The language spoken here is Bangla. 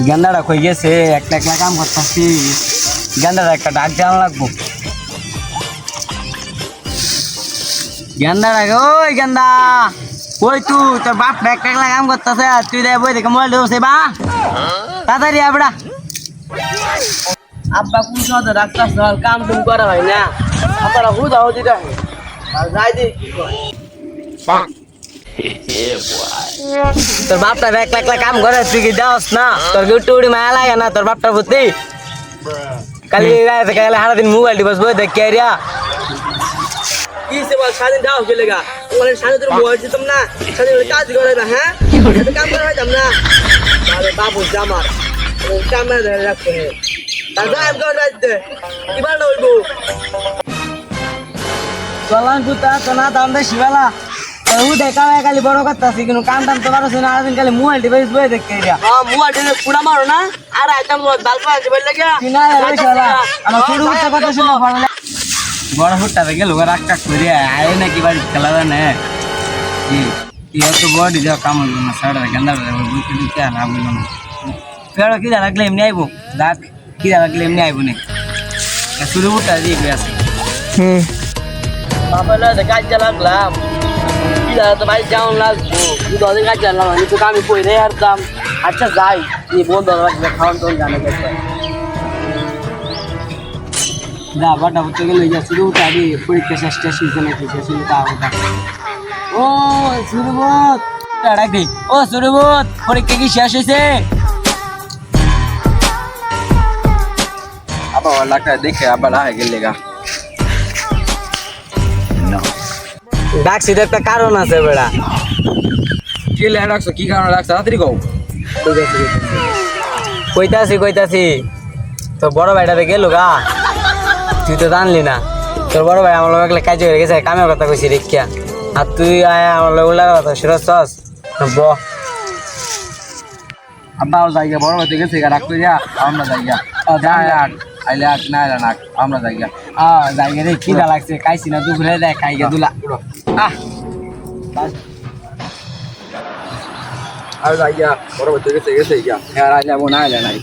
গেন্দাটা কই গেছে? একটা একলা কাম করতেছি, গেন্দাটা একটা ডাক জানা লাগবো। গেন্দাটা, ওই গেন্দা কই তুই? তোর বাপ একটা একলা কাম করতেছে, তুই দেখ বই দেখে মোবাইল ঢুকছে বা তাড়াতাড়ি আবড়া। আব্বা কোন সময় ডাক্তার সল কাম টুম করা হয় না, আপনারা বুঝাও দিটা আর যাই দি কি কয়। তোর বাপটা একলা একলা কাম করে, তুই কি যাস না? তোর কি উঠে মায়া লাগে না তোর বাপটার প্রতি? কালি গেলে সারাদিন মোবাইল টিপাস বই দেখ কে রিয়া। কি সে বল সারাদিন যাও চলে গা, তোমার সারাদিন তোর মোবাইল দিতাম না, সারাদিন কাজ করে না, হ্যাঁ কাম করা হইতাম না। আরে বাবু জামার ক্যামেরা ধরে রাখতে হে তার গায়েব করে রাখতে কিবার না হইব। চলান পুতা তো না দাম বেশি বেলা উঠে কামাই খালি বড় করতেছি, কিন্তু কাম টাম তো পারছি না, সারাদিন খালি মোবাইল টিপাস বই দেখ কে রিয়া। হ্যাঁ মোবাইল দিয়ে পুরা মারো না, আর আইতাম দাল পা আছে বল লাগা তুই না আমার ছোট ফুটটা কথা শুনে পারলে বড় ফুটটা গেল রাগ টাক করে আয় নাকি বাড়ি খেলা না কি কি এত বডি যাও কাম হইল না সাড়ে গেন্দা বুঝতে দিতে না বললো না পেড়ো কিরা লাগলে এমনি আইবো রাখ কিরা লাগলে এমনি আইবো না শুরু ফুটটা দিয়ে গিয়ে আছে। বাবা না কাজ লাগলাম কি দাদা তো ভাই যাওন লাগবো দুটো কাজ লাগলাম, আমি তো কামি কই রে আর দাম। আচ্ছা যাই এই বন্ধ রাখবে খাওয়ান তো জানে গেছে যা বাটা ফুটতে গেলে যা শুরু ফুটটা দিয়ে পরীক্ষা শেষ টেস্ট হয়েছে নাকি শেষ হলে তা হবে। ও সুরবত ডাক দি, ও সুরবত পরীক্ষা কি শেষ হয়েছে? আবার লাগটা দেখে আবার আগে গেলে গা ডাকছি তো একটা কারণ আছে বেড়া। কি লে রাখছো, কি কারণে রাখছো তাড়াতাড়ি কও। কইতাছি তোর বড় ভাইটাতে গেল গা, তুই তো জানলি না। তোর বড় ভাই আমার লোক কাজ হয়ে গেছে, কামের কথা কইছি রেখিয়া, আর তুই আয় আমার লোক উল্টা কথা সুরজ ব আব্বাও জায়গা বড় হতে গেছে গা রাখতে যা আমরা জায়গা আইলে আট না এলা নাক আমরা জায়গা জায়গা রে খিদা লাগছে, খাইছি না দুপুরে দেয় খাইগে দুলা আর জায়গা বড় হতে গেছে গা আর আইলে না এলা নাই